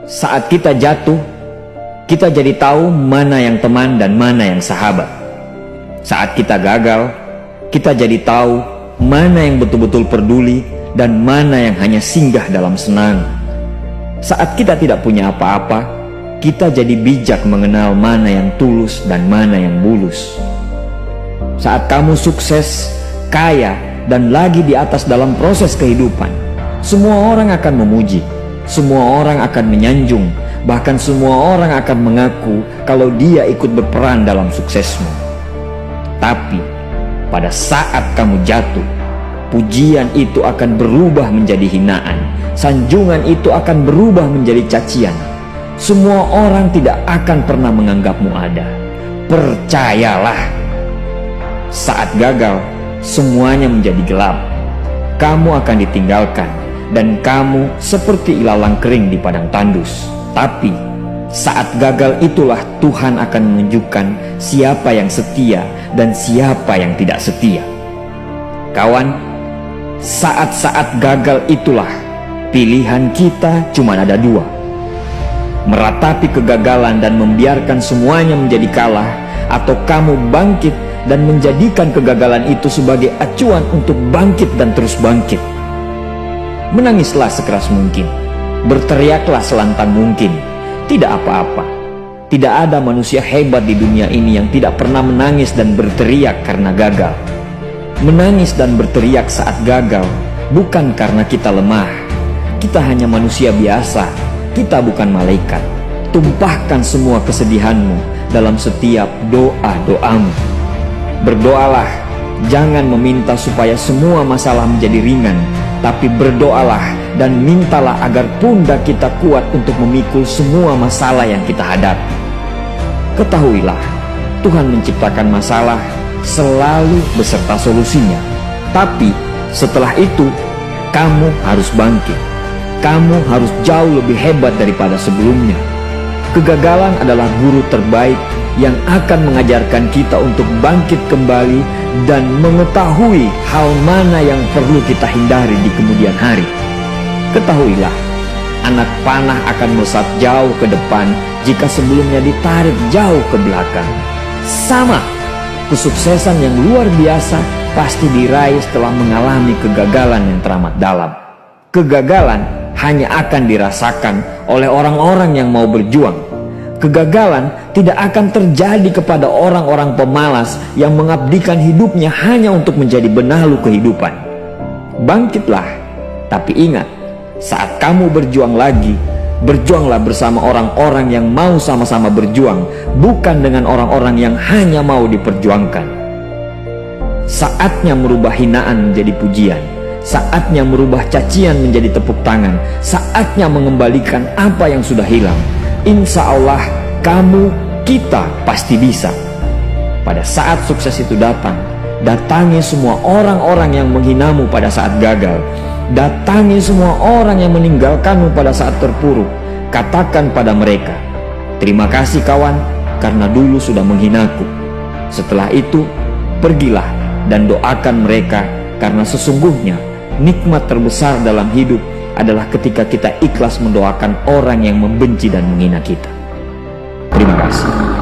Saat kita jatuh, kita jadi tahu mana yang teman dan mana yang sahabat. Saat kita gagal, kita jadi tahu mana yang betul-betul peduli dan mana yang hanya singgah dalam senang. Saat kita tidak punya apa-apa, kita jadi bijak mengenal mana yang tulus dan mana yang bulus. Saat kamu sukses, kaya, dan lagi di atas dalam proses kehidupan, semua orang akan memuji, semua orang akan menyanjung, bahkan semua orang akan mengaku kalau dia ikut berperan dalam suksesmu. Tapi pada saat kamu jatuh, pujian itu akan berubah menjadi hinaan, sanjungan itu akan berubah menjadi cacian. Semua orang tidak akan pernah menganggapmu ada. Percayalah, saat gagal, semuanya menjadi gelap. Kamu akan ditinggalkan, dan kamu seperti ilalang kering di padang tandus. Tapi saat gagal itulah Tuhan akan menunjukkan siapa yang setia dan siapa yang tidak setia. Kawan, saat-saat gagal itulah pilihan kita cuma ada dua: meratapi kegagalan dan membiarkan semuanya menjadi kalah, atau kamu bangkit dan menjadikan kegagalan itu sebagai acuan untuk bangkit dan terus bangkit. Menangislah sekeras mungkin, berteriaklah selantang mungkin. Tidak apa-apa. Tidak ada manusia hebat di dunia ini yang tidak pernah menangis dan berteriak karena gagal. Menangis dan berteriak saat gagal bukan karena kita lemah. Kita hanya manusia biasa. Kita bukan malaikat. Tumpahkan semua kesedihanmu dalam setiap doa-doamu. Berdoalah, jangan meminta supaya semua masalah menjadi ringan, tapi berdoalah dan mintalah agar pundak kita kuat untuk memikul semua masalah yang kita hadapi. Ketahuilah, Tuhan menciptakan masalah selalu beserta solusinya. Tapi setelah itu, kamu harus bangkit. Kamu harus jauh lebih hebat daripada sebelumnya. Kegagalan adalah guru terbaik yang akan mengajarkan kita untuk bangkit kembali dan mengetahui hal mana yang perlu kita hindari di kemudian hari. Ketahuilah, anak panah akan melesat jauh ke depan jika sebelumnya ditarik jauh ke belakang. Sama, kesuksesan yang luar biasa pasti diraih setelah mengalami kegagalan yang teramat dalam. Kegagalan hanya akan dirasakan oleh orang-orang yang mau berjuang. Kegagalan tidak akan terjadi kepada orang-orang pemalas yang mengabdikan hidupnya hanya untuk menjadi benalu kehidupan. Bangkitlah, tapi ingat, saat kamu berjuang lagi, berjuanglah bersama orang-orang yang mau sama-sama berjuang, bukan dengan orang-orang yang hanya mau diperjuangkan. Saatnya merubah hinaan menjadi pujian. Saatnya merubah cacian menjadi tepuk tangan. Saatnya mengembalikan apa yang sudah hilang. Insya Allah kamu, kita pasti bisa. Pada saat sukses itu datang, datangi semua orang-orang yang menghinamu pada saat gagal. Datangi semua orang yang meninggalkanmu pada saat terpuruk. Katakan pada mereka, terima kasih kawan, karena dulu sudah menghinaku. Setelah itu, pergilah dan doakan mereka, karena sesungguhnya nikmat terbesar dalam hidup adalah ketika kita ikhlas mendoakan orang yang membenci dan menghina kita. Terima kasih.